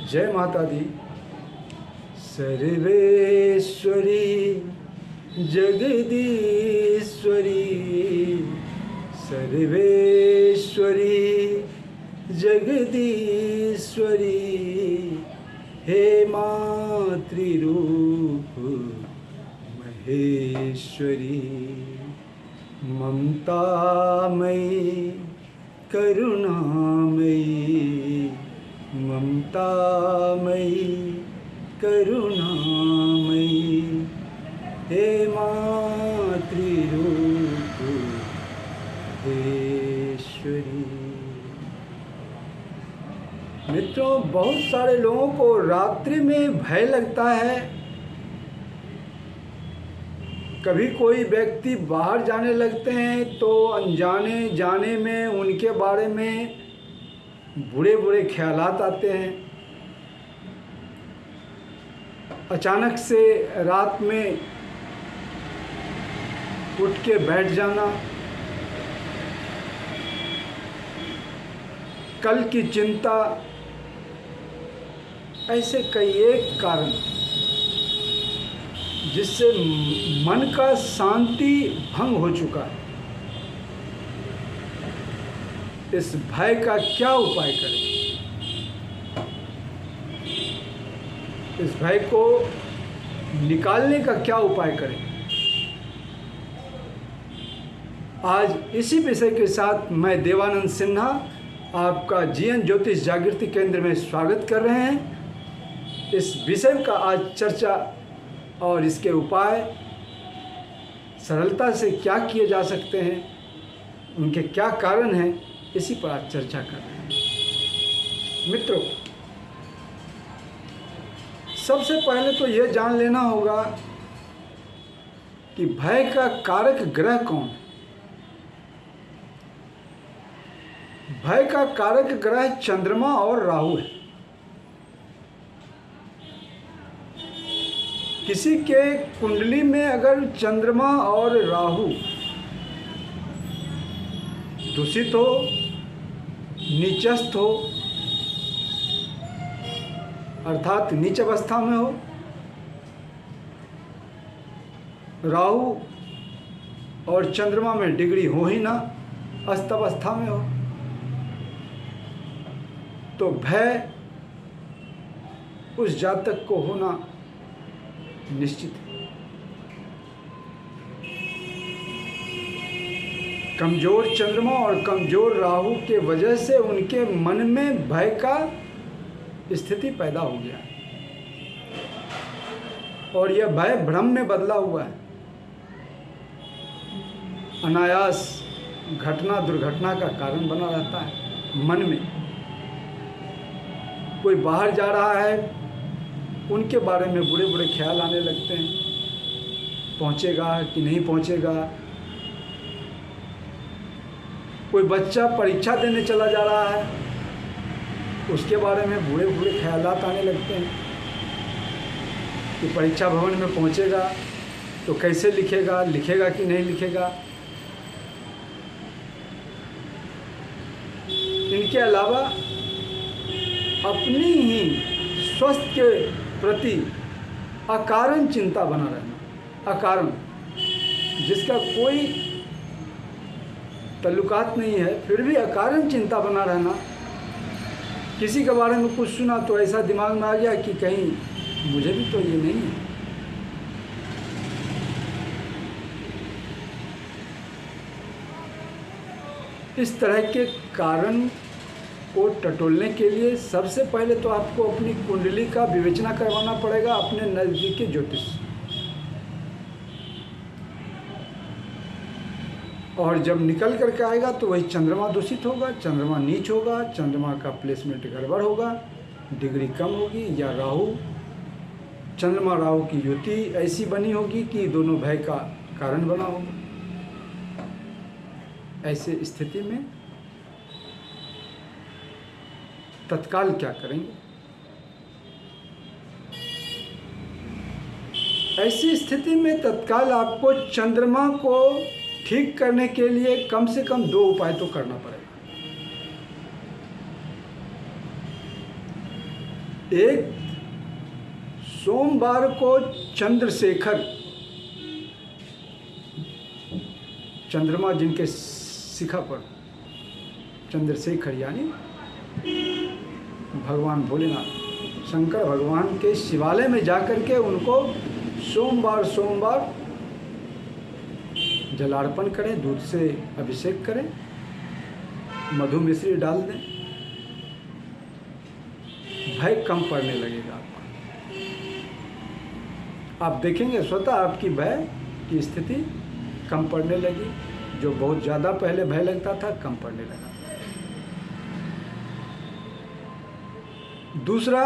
जय माता दी। सर्वेश्वरी जगदीश्वरी, सर्वेश्वरी जगदीश्वरी, हे मातृरूप महेश्वरी, ममतामयी करुणामयी, ममतामयी करुणामयी, हे मातृरूप महेश्वरी। मित्रों, बहुत सारे लोगों को रात्रि में भय लगता है। कभी कोई व्यक्ति बाहर जाने लगते हैं तो अनजाने जाने में उनके बारे में बुरे बुरे ख्यालात आते हैं। अचानक से रात में उठ के बैठ जाना, कल की चिंता, ऐसे कई एक कारण जिससे मन का शांति भंग हो चुका है। इस भय का क्या उपाय करें? इस भय को निकालने का क्या उपाय करें? आज इसी विषय के साथ मैं देवानंद सिन्हा आपका जीवन ज्योतिष जागृति केंद्र में स्वागत कर रहे हैं। इस विषय का आज चर्चा और इसके उपाय सरलता से क्या किए जा सकते हैं, उनके क्या कारण हैं, इसी पर आज चर्चा कर रहे हैं। मित्रों, सबसे पहले तो यह जान लेना होगा कि भय का कारक ग्रह कौन है। भय का कारक ग्रह चंद्रमा और राहु है। किसी के कुंडली में अगर चंद्रमा और राहु दूषित हो, नीचस्थ हो, अर्थात नीच अवस्था में हो, राहु और चंद्रमा में डिग्री हो ही ना, अस्त अवस्था में हो, तो भय उस जातक को होना निश्चित है। कमजोर चंद्रमा और कमजोर राहु के वजह से उनके मन में भय का स्थिति पैदा हो गया है और यह भय भ्रम में बदला हुआ है। अनायास घटना दुर्घटना का कारण बना रहता है। मन में कोई बाहर जा रहा है, उनके बारे में बुरे बुरे ख्याल आने लगते हैं, पहुंचेगा कि नहीं पहुंचेगा। कोई बच्चा परीक्षा देने चला जा रहा है, उसके बारे में बुरे बुरे ख्यालात आने लगते हैं कि परीक्षा भवन में पहुंचेगा तो कैसे लिखेगा, लिखेगा कि नहीं लिखेगा। इनके अलावा अपनी ही स्वास्थ्य के प्रति अकारण चिंता बना रहना, अकारण जिसका कोई ताल्लुकात नहीं है, फिर भी अकारण चिंता बना रहना। किसी के बारे में कुछ सुना तो ऐसा दिमाग में आ गया कि कहीं मुझे भी तो ये नहीं है। इस तरह के कारण को टटोलने के लिए सबसे पहले तो आपको अपनी कुंडली का विवेचना करवाना पड़ेगा अपने नज़दीकी ज्योतिष। और जब निकल करके आएगा तो वही चंद्रमा दूषित होगा, चंद्रमा नीच होगा, चंद्रमा का प्लेसमेंट गड़बड़ होगा, डिग्री कम होगी, या राहु चंद्रमा राहु की युति ऐसी बनी होगी कि दोनों भय का कारण बना होगा। ऐसे स्थिति में तत्काल क्या करेंगे? ऐसी स्थिति में तत्काल आपको चंद्रमा को ठीक करने के लिए कम से कम 2 उपाय तो करना पड़ेगा। एक सोमवार को चंद्रशेखर, चंद्रमा जिनके शिखा पर, चंद्रशेखर यानी भगवान भोलेनाथ, शंकर भगवान के शिवालय में जाकर के उनको सोमवार जलार्पण करें, दूध से अभिषेक करें, मधु मिश्री डाल दें, भय कम पड़ने लगेगा आपको। आप देखेंगे स्वतः आपकी भय की स्थिति कम पड़ने लगी, जो बहुत ज़्यादा पहले भय लगता था कम पड़ने लगा। दूसरा,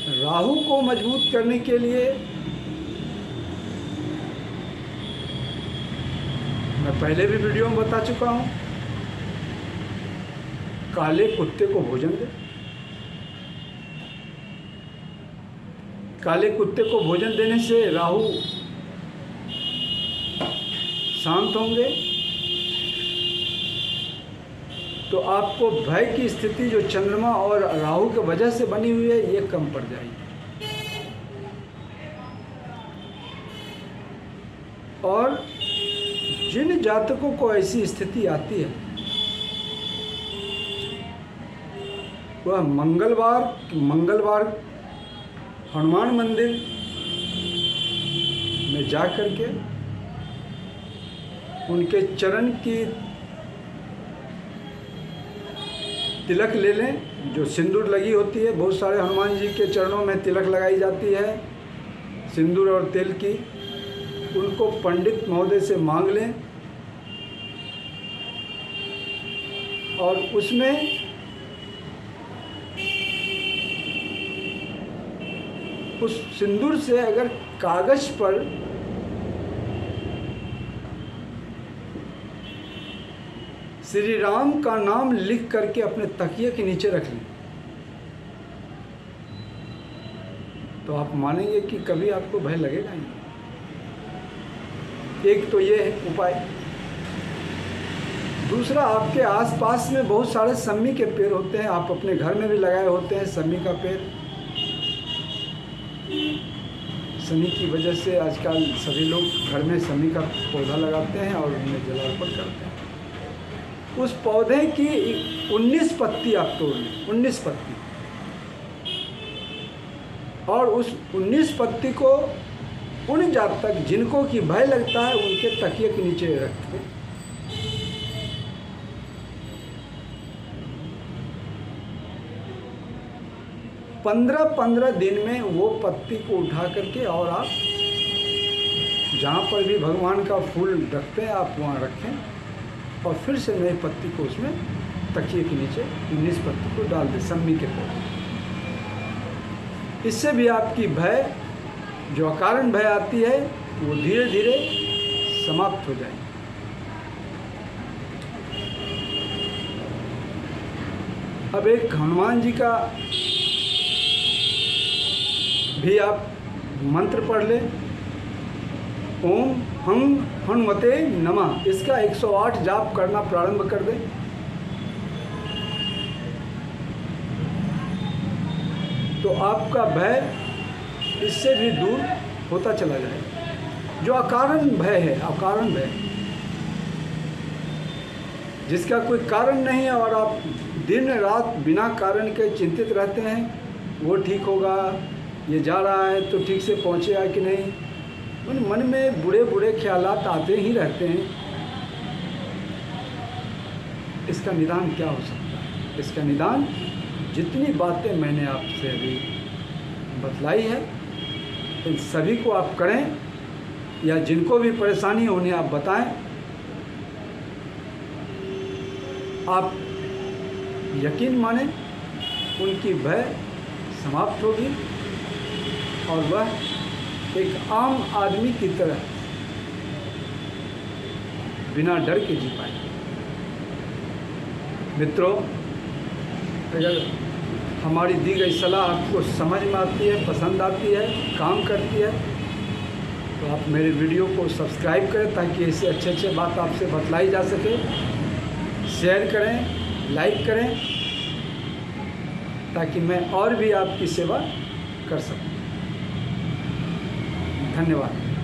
राहु को मजबूत करने के लिए मैं पहले भी वीडियो में बता चुका हूं, काले कुत्ते को भोजन दें। काले कुत्ते को भोजन देने से राहु शांत होंगे, तो आपको भय की स्थिति जो चंद्रमा और राहु की वजह से बनी हुई है ये कम पड़ जाएगी। और जिन जातकों को ऐसी स्थिति आती है वह मंगलवार हनुमान मंदिर में जा कर के उनके चरण की तिलक ले लें, जो सिंदूर लगी होती है, बहुत सारे हनुमान जी के चरणों में तिलक लगाई जाती है सिंदूर और तेल की, उनको पंडित महोदय से मांग लें और उसमें उस सिंदूर से अगर कागज पर श्री राम का नाम लिख करके अपने तकिए के नीचे रख लें, तो आप मानेंगे कि कभी आपको भय लगेगा नहीं। एक तो ये है उपाय। दूसरा, आपके आसपास में बहुत सारे सम्मी के पेड़ होते हैं, आप अपने घर में भी लगाए होते हैं सम्मी का पेड़। शनि की वजह से आजकल सभी लोग घर में सम्मी का पौधा लगाते हैं और उन्हें जलार्पण करते हैं। उस पौधे की 19 पत्ती आप तोड़ लें, 19 पत्ती, और उस 19 पत्ती को उन जातक जिनको की भय लगता है उनके तकिए के नीचे रखें। पंद्रह दिन में वो पत्ती को उठा करके और आप जहाँ पर भी भगवान का फूल रखते हैं आप वहाँ रखें और फिर से नई पत्ती को उसमें तकिए के नीचे 19 पत्ती को डाल दें सम्मी के पौधे। इससे भी आपकी भय जो अकारण भय आती है वो धीरे धीरे समाप्त हो जाएगी। अब एक हनुमान जी का भी आप मंत्र पढ़ लें, ओम हं हनुमते नमः, इसका 108 जाप करना प्रारंभ कर दें। तो आपका भय इससे भी दूर होता चला जाएगा। जो अकारण भय है, अकारण भय जिसका कोई कारण नहीं है और आप दिन रात बिना कारण के चिंतित रहते हैं, वो ठीक होगा, ये जा रहा है तो ठीक से पहुँचेगा कि नहीं, उन मन में बुरे बुरे ख्यालात आते ही रहते हैं। इसका निदान क्या हो सकता है? इसका निदान जितनी बातें मैंने आपसे अभी बतलाई है इन सभी को आप करें, या जिनको भी परेशानी हो उन्हें आप बताएं। आप यकीन मानें उनकी भय समाप्त होगी और वह एक आम आदमी की तरह बिना डर के जी पाएंगे। मित्रों, अगर हमारी दी गई सलाह आपको समझ में आती है, पसंद आती है, काम करती है, तो आप मेरे वीडियो को सब्सक्राइब करें ताकि ऐसे अच्छे बात आपसे बतलाई जा सके। शेयर करें, लाइक करें ताकि मैं और भी आपकी सेवा कर सकूं। धन्यवाद।